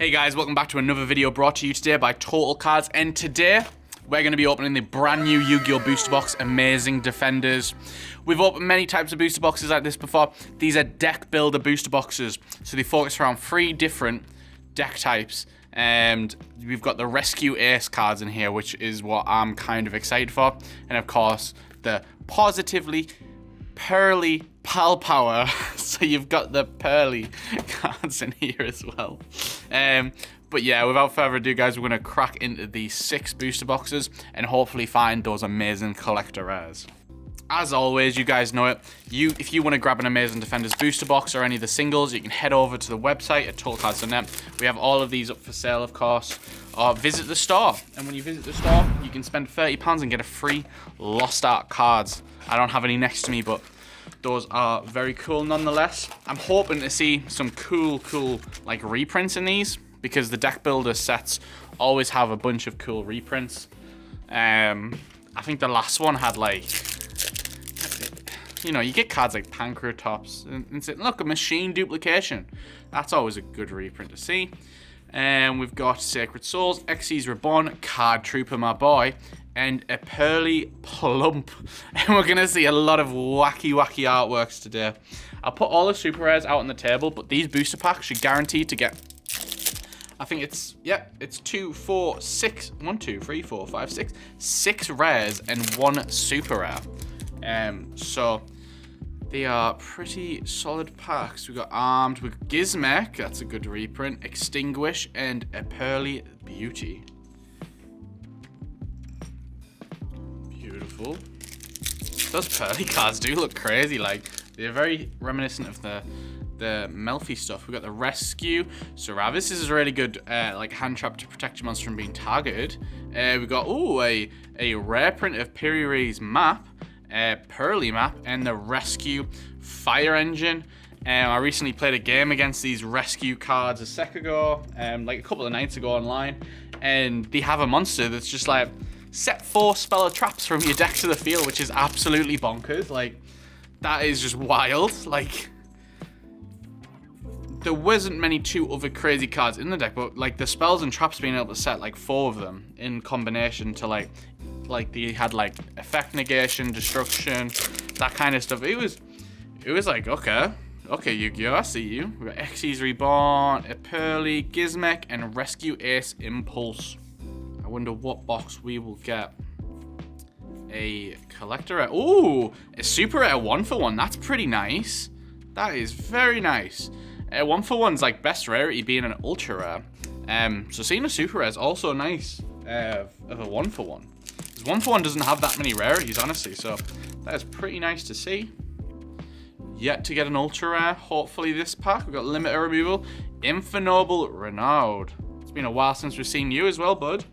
Hey guys, welcome back to another video brought to you today by Total Cards, and today we're going to be opening the brand new Yu-Gi-Oh! Booster Box Amazing Defenders. We've opened many types of booster boxes like this before. These are deck builder booster boxes, so they focus around 3 different deck types. And we've got the Rescue Ace cards in here, which is what I'm kind of excited for. And of course, the Positively Pearly Pal Power. So you've got the Pearly cards in here as well. But yeah, without further ado, guys, we're going to crack into these 6 booster boxes and hopefully find those amazing collector rares. As always, you guys know it. If you want to grab an Amazing Defenders booster box or any of the singles, you can head over to the website at totalcards.net. We have all of these up for sale, of course. Or visit the store. And when you visit the store, you can spend £30 and get a free Lost Art cards. I don't have any next to me, but those are very cool nonetheless. I'm hoping to see some cool like reprints in these, because the deck builder sets always have a bunch of cool reprints. I think the last one had like, you know, you get cards like Pancratops and say, look, a machine duplication. That's always a good reprint to see. And we've got Sacred Souls, Xyz Reborn, Card Trooper, my boy, and a Pearly Plump. And we're gonna see a lot of wacky artworks today. I'll put all the super rares out on the table, but these booster packs should guarantee to get, I think it's 2, 4, 6, 1, 2, 3, 4, 5, 6, 6 rares and 1 super rare. So they are pretty solid packs. We got Armed with Gizmek, that's a good reprint, Extinguish, and a Pearly Beauty. Beautiful. Those Pearly cards do look crazy. Like, they're very reminiscent of the Melfi stuff. We've got the Rescue Saravis. This is a really good like hand trap to protect your monster from being targeted. We've got a rare print of Piri's map, Pearly map, and the Rescue Fire Engine. I recently played a game against these Rescue cards a sec ago, like a couple of nights ago online, and they have a monster that's just like, set 4 spell of traps from your deck to the field, which is absolutely bonkers. Like, that is just wild. Like, there wasn't many 2 other crazy cards in the deck, but like the spells and traps being able to set like 4 of them in combination to like they had like effect negation, destruction, that kind of stuff. It was like, okay, Yu-Gi-Oh, I see you. We got Xyz Reborn, a Pearly, Gizmek, and Rescue Ace Impulse. I wonder what box we will get. A collector rare. Ooh, a super rare 1-for-1. That's pretty nice. That is very nice. 1-for-1's like best rarity being an ultra rare. So seeing a super rare is also nice of a 1-for-1. 1-for-1 doesn't have that many rarities, honestly, so that is pretty nice to see. Yet to get an ultra rare, hopefully this pack. We've got limiter removal, Infernoble Renaud. It's been a while since we've seen you as well, bud.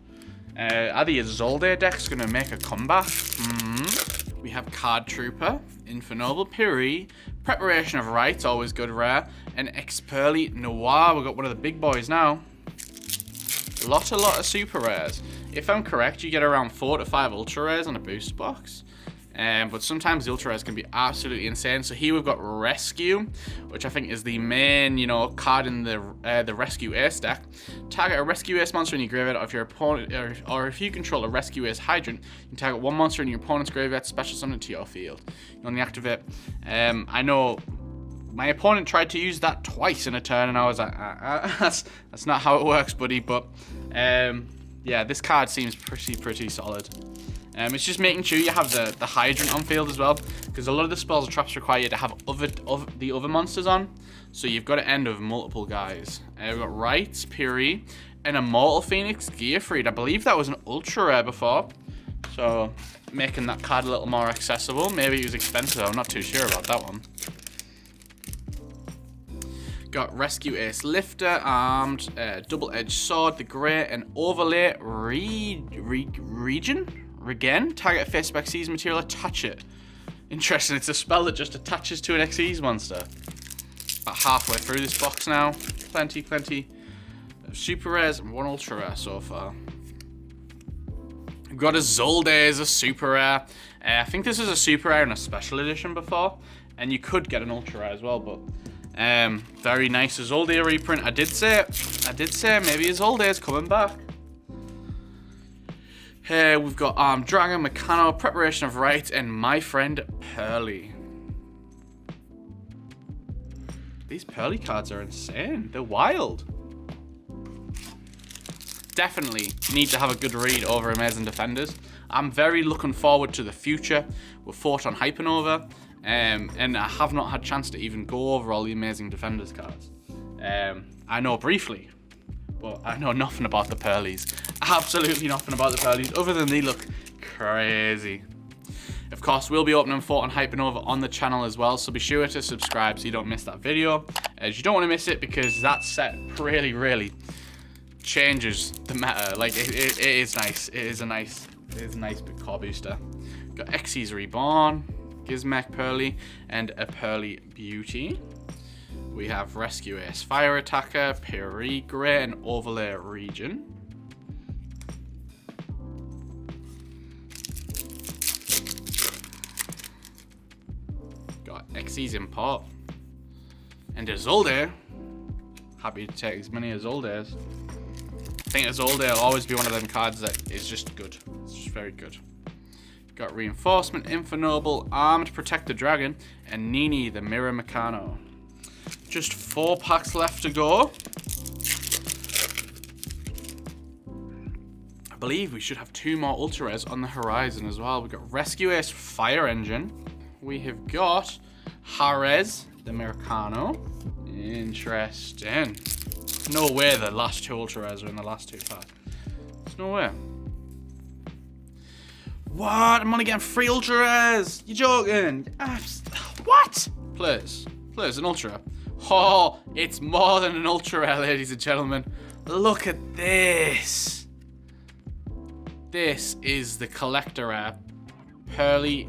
Are the Izolde deck's gonna make a comeback? We have Card Trooper, Infernoble Piri, Preparation of Rites, always good rare, and Expearly Noir. We've got one of the big boys now. A lot of super rares. If I'm correct, you get around 4 to 5 ultra rares on a booster box. But sometimes the ultra rares can be absolutely insane. So here we've got Rescue, which I think is the main, you know, card in the Rescue Ace deck. Target a Rescue Ace monster in your graveyard of your opponent, or if you control a Rescue Ace Hydrant, you can target 1 monster in your opponent's graveyard, special summon it to your field. You only activate. I know my opponent tried to use that twice in a turn, and I was like, that's not how it works, buddy. But yeah, this card seems pretty solid. It's just making sure you have the Hydrant on field as well, because a lot of the spells and traps require you to have the other monsters on, so you've got to end with multiple guys. We've got Rites, Piri, and Immortal Phoenix, Gearfried. I believe that was an ultra rare before, so making that card a little more accessible. Maybe it was expensive, I'm not too sure about that one. Got Rescue Ace Lifter, Armed, Double-Edged Sword, the Grey, and Overlay Regen? Target a face-spec Xyz material, attach it. Interesting, it's a spell that just attaches to an Xyz monster. About halfway through this box now. Plenty of super rares and 1 ultra rare so far. We've got a Zolde as a super rare. I think this is a super rare in a special edition before, and you could get an ultra rare as well, but Very nice Azulde reprint. I did say maybe Azulde is coming back. Here we've got Dragon, Meccano, Preparation of Rites, and My Friend Pearly. These Pearly cards are insane. They're wild. Definitely need to have a good read over Amazing Defenders. I'm very looking forward to the future with Photon Hypernova. And I have not had a chance to even go over all the Amazing Defenders cards. I know briefly, but I know nothing about the Pearlies. Absolutely nothing about the Pearlies, other than they look crazy. Of course, we'll be opening Photon Hypernova on the channel as well, so be sure to subscribe so you don't miss that video. As you don't want to miss it, because that set really changes the meta. Like, it is nice. It is a nice big core booster. Got Xyz Reborn, Gizmek Pearly, and a Pearly Beauty. We have Rescue Ace Fire Attacker, Piri Grey, and Overlay Region. Got Xyz Import. And Azulde. Happy to take as many Azuldes. I think Azulde will always be one of them cards that is just good. It's just very good. Got Reinforcement, Infernoble, Armed Protector Dragon, and Nini the Mirror Meccano. Just 4 packs left to go. I believe we should have 2 more Ultra Rares on the horizon as well. We've got Rescue Ace Fire Engine. We have got Harez the Meccano. Interesting. No way the last 2 Ultra Rares are in the last 2 packs. There's no way. What? I'm only getting 3 Ultra Rares. You joking? What? Please, an Ultra. Oh, it's more than an Ultra Rare, ladies and gentlemen. Look at this. This is the Collector Rare Pearly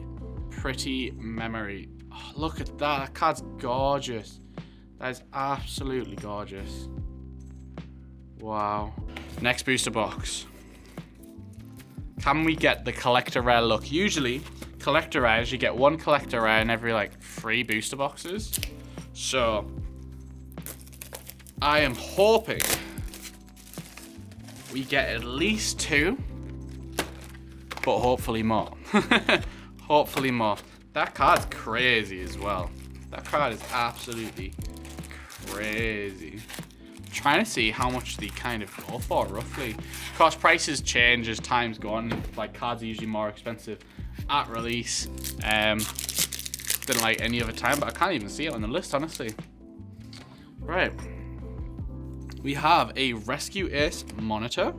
Pretty Memory. Oh, look at that. That card's gorgeous. That is absolutely gorgeous. Wow. Next booster box. Can we get the Collector Rare look? Usually, Collector Rares, you get 1 Collector Rare in every, like, 3 booster boxes. So, I am hoping we get at least 2, but hopefully more. Hopefully more. That card's crazy as well. That card is absolutely crazy. Trying to see how much they kind of go for roughly. Of course, prices change as time's gone. Like, cards are usually more expensive at release than like any other time, but I can't even see it on the list, honestly. Right. We have a Rescue Ace Monitor.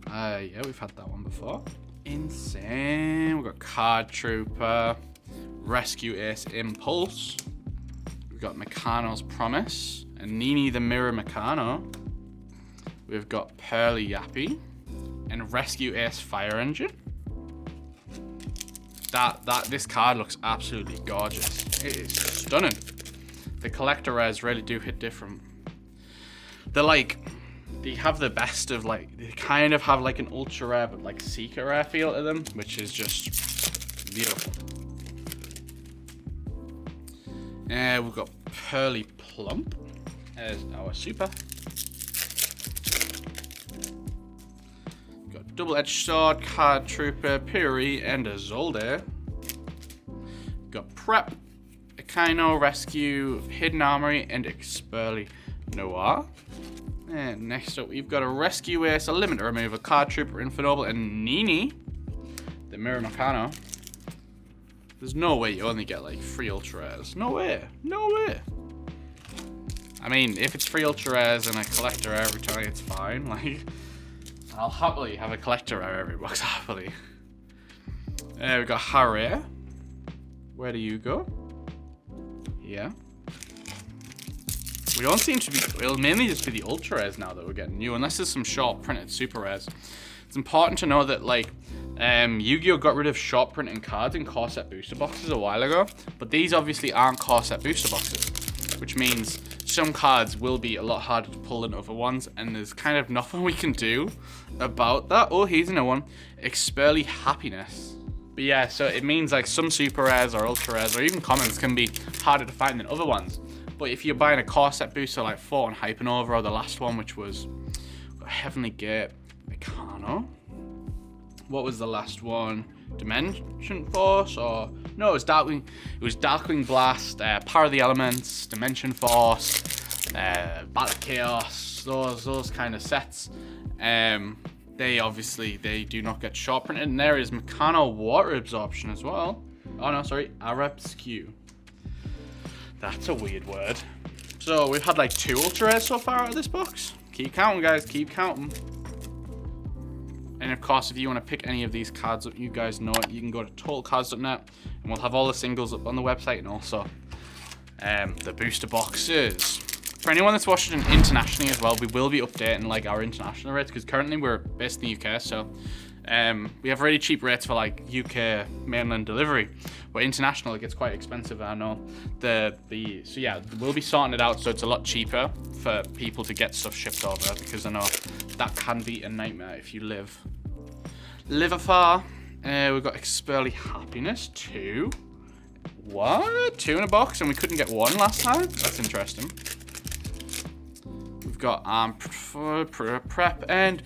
Yeah, we've had that one before. Insane. We've got Card Trooper, Rescue Ace Impulse. We've got Meccano's Promise, and Nini the Mirror Meccano. We've got Pearly Yappy, and Rescue Ace Fire Engine. This card looks absolutely gorgeous. It is stunning. The Collector Rares really do hit different. They're like, they have the best of, like, they kind of have like an Ultra Rare but like Seeker Rare feel to them, which is just beautiful. We've got Pearly Plump as our super. Got Double-Edged Sword, Card Trooper, Piri, and Azulde. Got Prep, Akaino, Rescue, Hidden Armory, and Expurley Noir. And next up, we've got a Rescue Ace, a Limiter Remover, Card Trooper, Infernoble, and Nini, the Mirror Meccano. There's no way you only get like 3 Ultra Rares. No way. No way. I mean, if it's 3 Ultra Rares and a Collector Rare every time, it's fine. Like, I'll happily have a Collector Rare every box, happily. We've got Harrier. Where do you go? Yeah. We don't seem to be... It'll mainly just be the Ultra Rares now that we're getting new, unless there's some short printed Super Rares. It's important to know that, like, Yu-Gi-Oh! Got rid of short printing cards in core set booster boxes a while ago, but these obviously aren't core set booster boxes, which means some cards will be a lot harder to pull than other ones, and there's kind of nothing we can do about that. Oh, here's another one. Expurley Happiness. But yeah, so it means like some Super Rares or Ultra Rares or even commons can be harder to find than other ones. But if you're buying a core set booster like Photon Hypernova or the last one, which was Heavenly Gate, Meccano. What was the last one? Dimension Force, or no? It was Darkwing. It was Darkwing Blast, Power of the Elements, Dimension Force, Battle Chaos. Those kind of sets. They do not get short printed. And there is Meccano Water Absorption as well. Oh no, sorry, Arabskew. That's a weird word. So we've had like 2 ultra rares so far out of this box. Keep counting, guys. Keep counting. And of course, if you want to pick any of these cards up, you guys know it. You can go to totalcards.net, and we'll have all the singles up on the website, and also the booster boxes. For anyone that's watching internationally as well, we will be updating like our international rates, because currently we're based in the UK, so we have really cheap rates for like UK mainland delivery, but international it gets quite expensive. I know so yeah, we'll be sorting it out so it's a lot cheaper for people to get stuff shipped over, because I know that can be a nightmare if you live afar. We've got Expurley Happiness 2. What? 2 in a box, and we couldn't get 1 last time? That's interesting. We've got Prep, and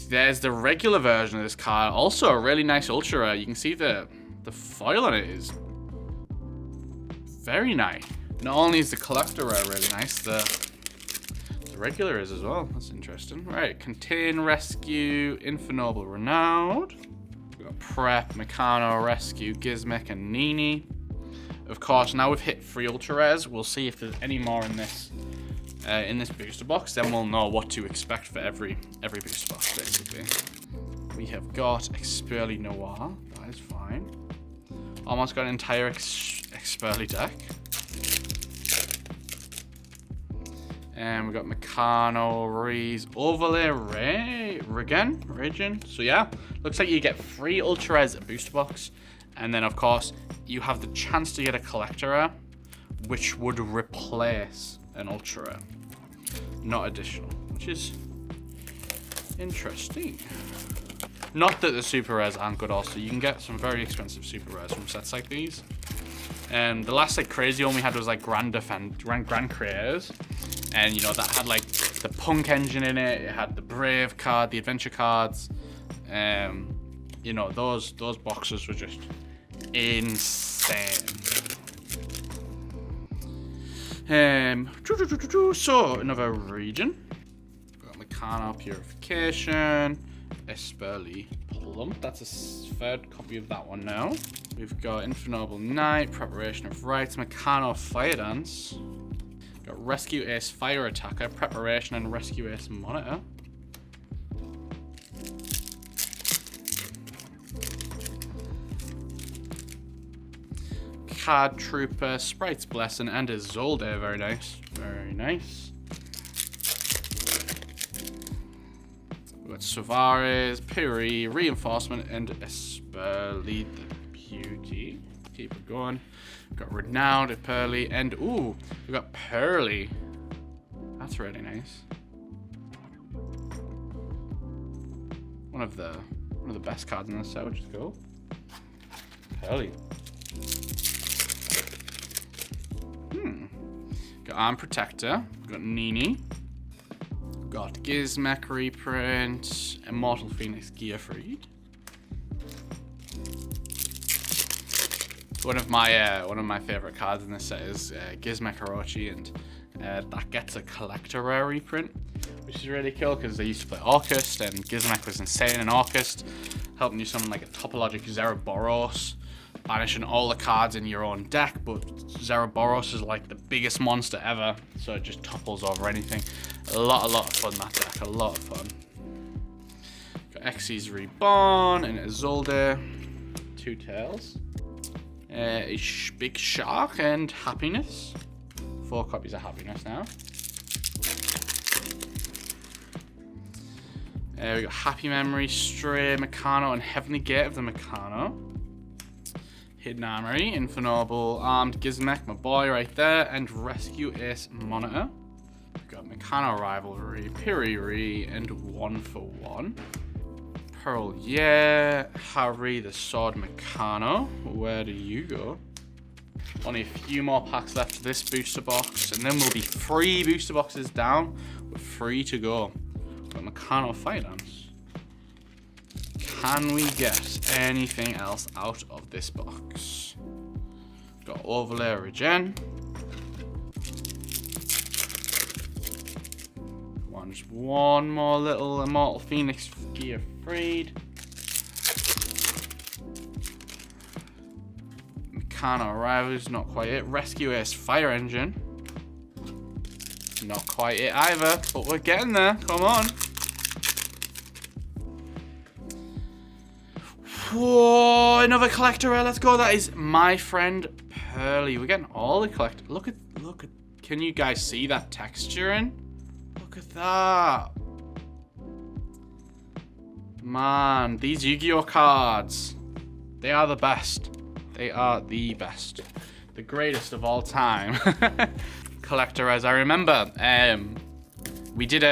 there's the regular version of this card. Also a really nice ultra rare. You can see the foil on it is very nice. Not only is the collector rare really nice, the regular is as well. That's interesting. Right, Contain, Rescue, Infernoble, Renowned. We've got Prep, Meccano, Rescue, Gizmek, and Nini. Of course, now we've hit 3 ultra rares. We'll see if there's any more in this booster box. Then we'll know what to expect for every booster box, basically. We have got Expurley Noir. That is fine. Almost got an entire Expurley deck. And we've got Meccano, Reese, Overlay, Regen. So yeah, looks like you get 3 ultra rares at booster box. And then of course, you have the chance to get a collector rare, which would replace an ultra rare, not additional, which is interesting. Not that the super rares aren't good also. You can get some very expensive super rares from sets like these. And the last like crazy one we had was like Grand Creators. And you know, that had like the Punk engine in it. It had the Brave card, the Adventure cards. You know, those boxes were just insane. So another region. We've got Meccano Purification, Expurley Plump. That's a 3rd copy of that one now. We've got Infernoble Knight, Preparation of Rites, Meccano Fire Dance. We've got Rescue Ace Fire Attacker, Preparation, and Rescue Ace Monitor. Card Trooper, Sprite's Blessing, and Isolde. Very nice. Very nice. We've got Suvares, Piri, Reinforcement, and Expurley the Beauty. Keep it going. We've got Renowned, Pearly, and ooh, we've got Pearly. That's really nice. One of the best cards in this set, which is cool. Pearly. Got Arm Protector, got Nini, got Gizmek reprint, Immortal Phoenix Gearfried. One of my favorite cards in this set is Gizmek Orochi, and that gets a collector rare reprint, which is really cool because they used to play Orcust, and Gizmek was insane in Orcust, helping you summon like a Topologic Zeraboros, banishing all the cards in your own deck, but Zeraboros is like the biggest monster ever, so it just topples over anything. A lot of fun, that deck, a lot of fun. Got Xyz Reborn and Isolde, 2 tails. A Big Shark and Happiness. 4 copies of Happiness now. We got Happy Memory, Stray, Meccano, and Heavenly Gate of the Meccano. Hidden Armory, Infernoble, Armed Gizmek, my boy right there, and Rescue Ace Monitor. We've got Meccano Rivalry, Piriri, and 1-for-1. Pearl, yeah. Harry the Sword Meccano. Where do you go? Only a few more packs left of this booster box, and then we'll be 3 booster boxes down. We're free to go. Got Meccano Finance. Can we get anything else out of this box? Got Overlay Regen. Just one more little Immortal Phoenix Gear Freed. Meccano Rivals, not quite it. Rescue Ace Fire Engine. Not quite it either, but we're getting there. Come on. Whoa, another collector rare. Let's go. That is My Friend Pearly. We're getting all the collector. Look at. Can you guys see that texturing? Look at that. Man, these Yu-Gi-Oh cards, they are the best. They are the best. The greatest of all time. Collector as I remember, we did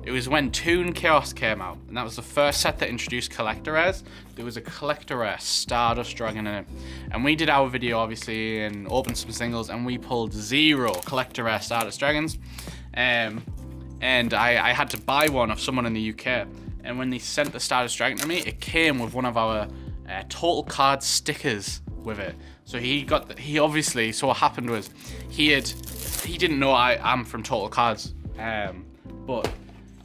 it was when Toon Chaos came out, and that was the first set that introduced Collector Rares. There was a Collector Rare Stardust Dragon in it. And we did our video, obviously, and opened some singles, and we pulled 0 Collector Rare Stardust Dragons. And I had to buy one of someone in the UK. And when they sent the Stardust Dragon to me, it came with one of our Total Card stickers with it. So he obviously, so what happened was, he didn't know I'm from Total Cards. But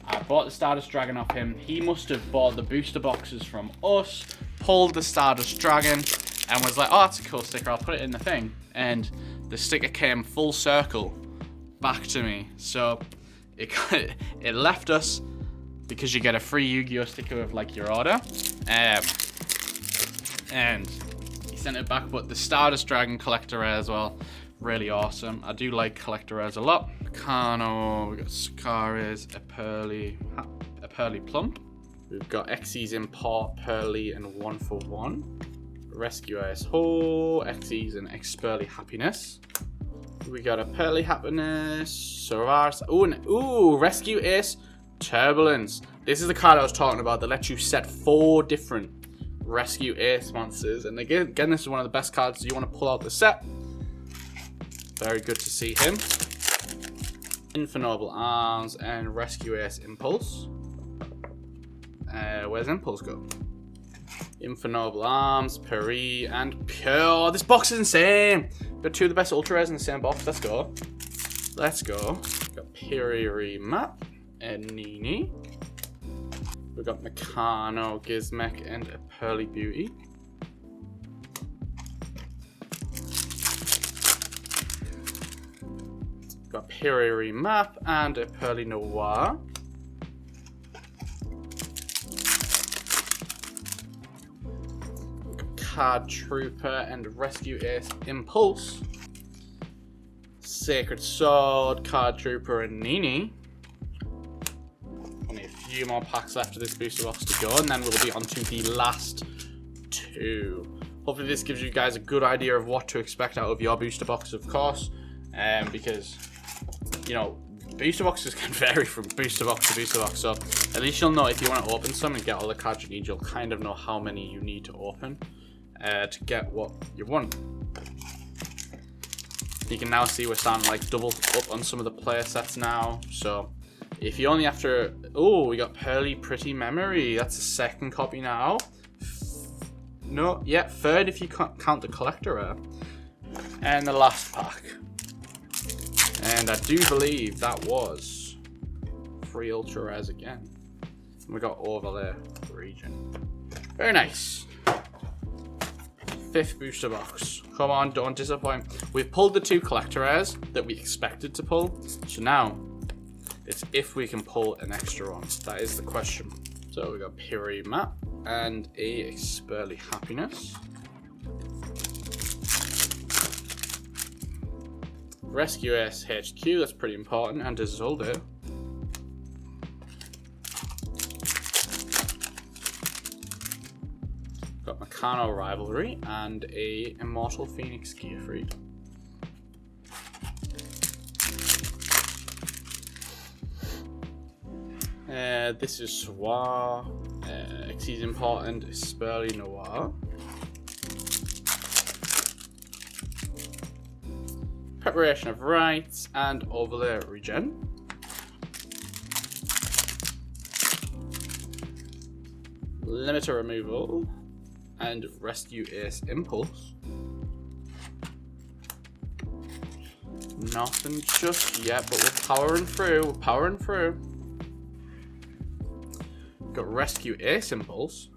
I bought the Stardust Dragon off him. He must have bought the booster boxes from us, pulled the Stardust Dragon, and was like, oh, that's a cool sticker, I'll put it in the thing. And the sticker came full circle back to me. So it left us, because you get a free Yu-Gi-Oh sticker with like your order. And he sent it back, but the Stardust Dragon Collector Rare as well. Really awesome. I do like Collector Rares a lot. Meccano, we got Scaris, a Pearly Plump. We've got Xyz Import, Pearly, and 1-for-1. Rescue Ace Ho, Xyz and Xpearly Happiness. We got a Pearly Happiness, Solaris. Ooh, Rescue Ace Turbulence. This is the card I was talking about that lets you set 4 different Rescue Ace monsters. And again, this is one of the best cards you want to pull out the set. Very good to see him. Infernal Arms and Rescue Ace Impulse. Where's Impulse go? Infernal Arms, Peri, and Pure. This box is insane. Got 2 of the best Ultra Rares in the same box. Let's go. Let's go. Got Piri Map and Nini. We've got Meccano, Gizmek, and a Pearly Beauty. Got Piri Map and a Pearly Noir. Got Card Trooper and Rescue Ace Impulse. Sacred Sword, Card Trooper, and Nini. Only a few more packs left of this booster box to go, and then we'll be on to the last 2. Hopefully this gives you guys a good idea of what to expect out of your booster box, of course, because you know, booster boxes can vary from booster box to booster box, so at least you'll know if you want to open some and get all the cards you need, you'll kind of know how many you need to open to get what you want. You can now see we're starting like double up on some of the player sets now, so if you only have to... Oh, we got Pearly Pretty Memory, that's a 2nd copy now. No, yeah, 3rd if you count the Collector Rare. And the last pack. And I do believe that was 3 Ultra Rares again. And we got Overlay Region. Very nice. 5th booster box. Come on, don't disappoint. We've pulled the 2 Collector Rares that we expected to pull. So now, it's if we can pull an extra one. That is the question. So we got Piri Map and a Xpearly Happiness. Rescue Ace HQ, that's pretty important, and Isolde. Got Meccano Rivalry and a Immortal Phoenix Gear Freed. This is Soir, Xyz Import and Xpearly Noir. Preparation of rites and overlay regen. Limiter removal and rescue ace impulse. Nothing just yet, but we're powering through. We're powering through. Got rescue ace impulse.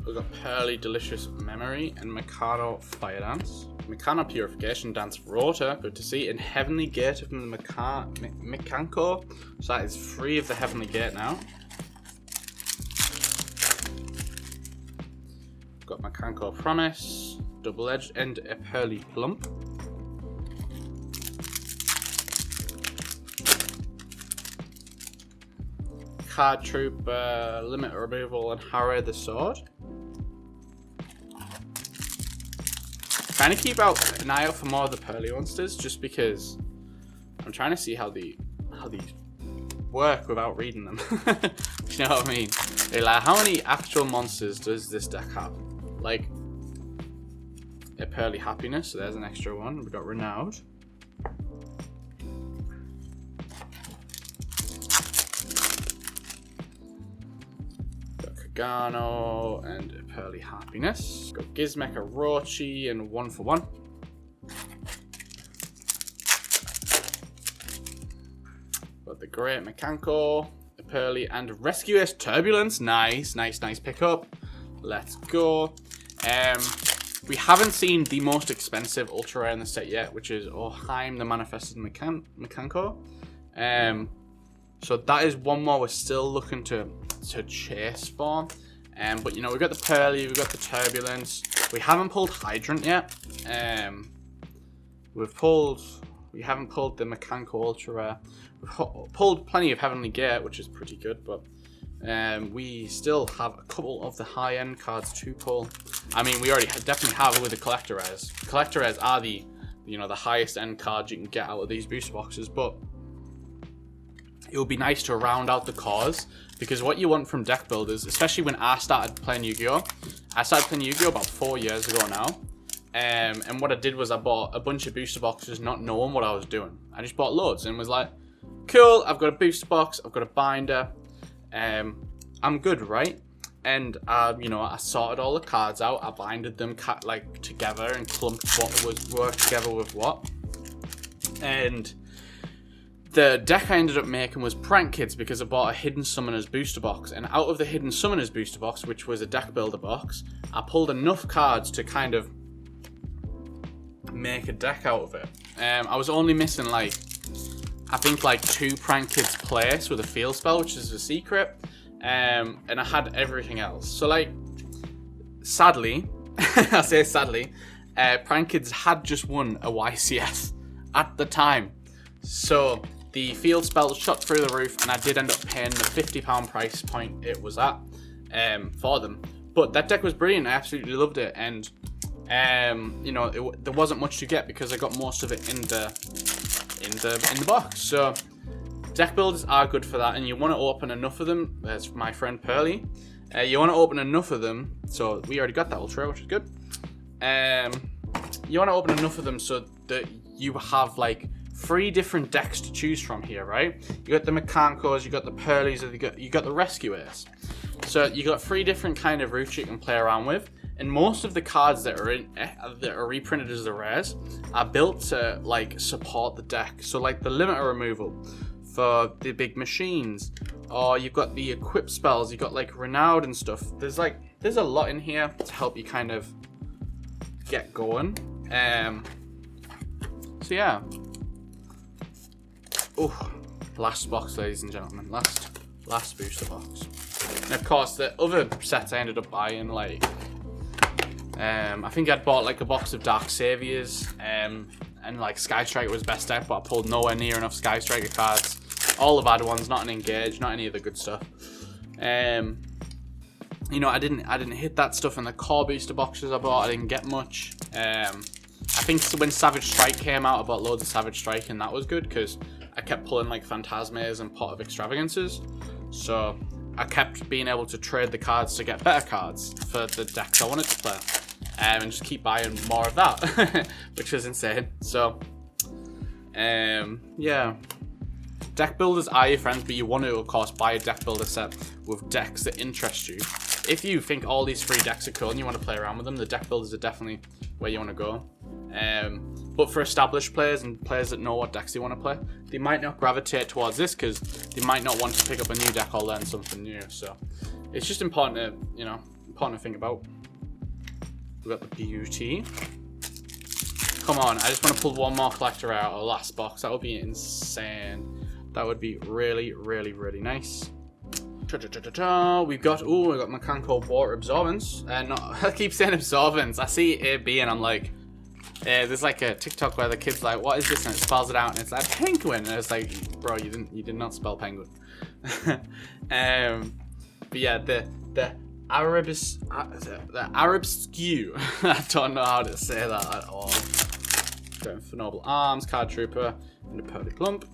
We've got Pearly Delicious Memory and Meccano Fire Dance. Meccano Purification Dance Rota, good to see. And Heavenly Gate from the Mekanko. So that is free of the Heavenly Gate now. Got Mekanko Promise, Double Edged, and a Pearly Plump. Card Troop, Limit Removal, and Harrow the Sword. Trying to keep an eye out for more of the Pearly monsters, just because I'm trying to see how these work without reading them. You know what I mean? Like, how many actual monsters does this deck have? Like, a Pearly Happiness, so there's an extra one. We've got Renowned. Got Kagano and a Pearly Happiness. Got Gizmek, Orochi, and 1-for-1. Got the Great Mekanko, a Pearly, and Rescue Ace Turbulence. Nice pickup. Let's go. We haven't seen the most expensive ultra rare in the set yet, which is Orheim the Manifested Mekanko. So that is one more we're still looking to chase for. But you know, we've got the Pearly, we've got the Turbulence. We haven't pulled Hydrant yet. We haven't pulled the Mekanko ultra rare. We've pulled plenty of Heavenly Gate, which is pretty good, but we still have a couple of the high-end cards to pull. I mean, we already definitely have it with the Collector Rares. Collector Rares are the highest end cards you can get out of these booster boxes, but it would be nice to round out the cause, because what you want from deck builders, especially when I started playing Yu-Gi-Oh! I started playing Yu-Gi-Oh! About 4 years ago now. And what I did was I bought a bunch of booster boxes not knowing what I was doing. I just bought loads and was like, cool, I've got a booster box, I've got a binder, I'm good, right? And I sorted all the cards out, I binded them together and clumped what was worked together with what. And the deck I ended up making was Prank Kids, because I bought a Hidden Summoners booster box, and out of the Hidden Summoners booster box, which was a deck builder box, I pulled enough cards to kind of make a deck out of it. I was only missing I think 2 Prank Kids Place with a field spell, which is a secret, and I had everything else. So sadly, I say sadly, Prank Kids had just won a YCS at the time. So the field spell shot through the roof, and I did end up paying the £50 price point it was at for them. But that deck was brilliant. I absolutely loved it, and there wasn't much to get because I got most of it in the box. So deck builders are good for that, and you want to open enough of them. There's my friend Pearly. You want to open enough of them. So we already got that ultra, which is good. You want to open enough of them so that you have 3 different decks to choose from here, right? You got the Mekankos, you got the Pearlies, you got the Rescue Ace. So you got 3 different kind of routes you can play around with, and most of the cards that are reprinted as the rares are built to support the deck. So the limiter removal for the big machines, or you've got the equip spells, you've got Renowned and stuff. There's a lot in here to help you kind of get going. So yeah. Oh, last box, ladies and gentlemen. Last booster box. And of course, the other sets I ended up buying, I think I'd bought a box of Dark Saviors, and Sky Striker was best deck, but I pulled nowhere near enough Sky Striker cards. All the bad ones, not an Engage, not any of the good stuff. I didn't hit that stuff in the core booster boxes I bought. I didn't get much. I think when Savage Strike came out, I bought loads of Savage Strike, and that was good because I kept pulling Phantasmes and Pot of Extravagances. So I kept being able to trade the cards to get better cards for the decks I wanted to play, and just keep buying more of that, which was insane. So Yeah. Deck builders are your friends, but you want to, of course, buy a deck builder set with decks that interest you. If you think all these free decks are cool and you want to play around with them, the deck builders are definitely where you want to go. But for established players and players that know what decks they want to play, they might not gravitate towards this because they might not want to pick up a new deck or learn something new. So it's just important to, important to think about. We've got the beauty. Come on, I just want to pull one more collector out of the last box. That would be insane. That would be really, really, really nice. We've got Mechanical Water Absorbance. I keep saying Absorbance. I see AB and I'm like, there's like a TikTok where the kid's like, what is this? And it spells it out and it's like penguin. And it's like, bro, you did not spell penguin. But yeah, the Arab skew. I don't know how to say that at all. Going for Noble Arms, Card Trooper, and a Pearly Plump.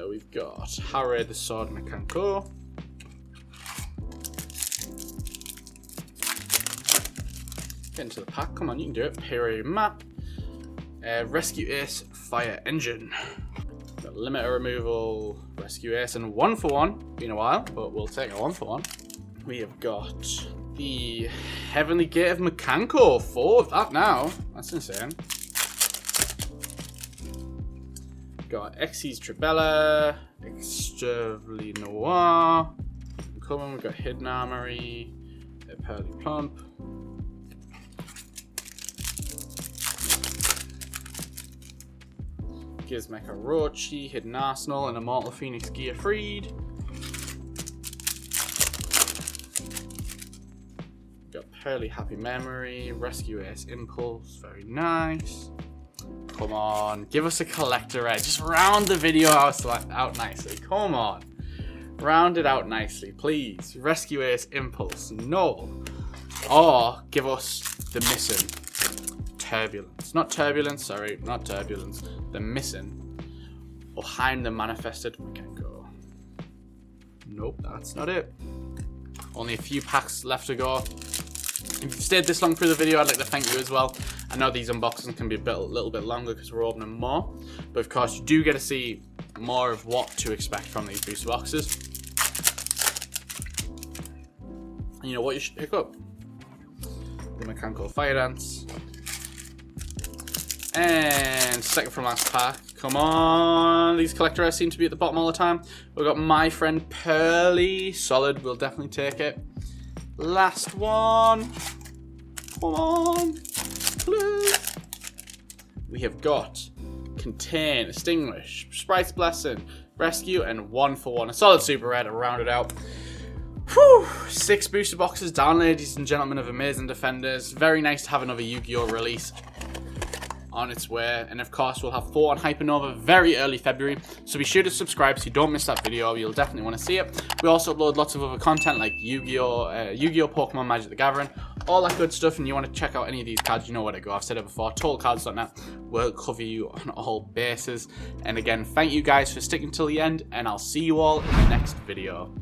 We've got Harry the Sword Mechanical. Get into the pack, come on, you can do it. Hero Map. Rescue Ace Fire Engine. Got Limiter Removal, Rescue Ace, and 1-for-1. Been a while, but we'll take a 1-for-1. We have got the Heavenly Gate of Mechanical. 4 of that now. That's insane. Got Xyz Tribella, Extremely Noir. Coming, we've got Hidden Armory, a Pearly Plump. Gizmecha Orochi, Hidden Arsenal, and Immortal Phoenix Gearfried. Got Pearly Happy Memory, Rescue Ace Impulse, very nice. Come on, give us a collector edge. Just round the video out nicely. Come on. Round it out nicely, please. Rescue Ace Impulse. No. Or give us the missing Turbulence. Not Turbulence, sorry. Not Turbulence. The missing Oheim the Manifested Mechanical. Nope, that's not it. Only a few packs left to go. If you've stayed this long through the video, I'd like to thank you as well. I know these unboxings can be a little bit longer because we're opening more, but of course you do get to see more of what to expect from these booster boxes. And you know what you should pick up? The Mechanical Fire Dance. And second from last pack. Come on, these collectors seem to be at the bottom all the time. We've got My Friend Pearly. Solid, we'll definitely take it. Last one. Come on. Please. We have got Contain, Extinguish, Sprite's Blessing, Rescue, and 1-for-1. A solid super rare to round it out. Whew. 6 booster boxes down, ladies and gentlemen of Amazing Defenders. Very nice to have another Yu-Gi-Oh! Release on its way, and of course we'll have 4 on Hypernova very early February, so be sure to subscribe so you don't miss that video. You'll definitely want to see it. We also upload lots of other content like Yu-Gi-Oh, Pokemon, Magic the Gathering, all that good stuff. And you want to check out any of these cards, you know where to go. I've said it before, totalcards.net will cover you on all bases. And again, thank you guys for sticking till the end, and I'll see you all in the next video.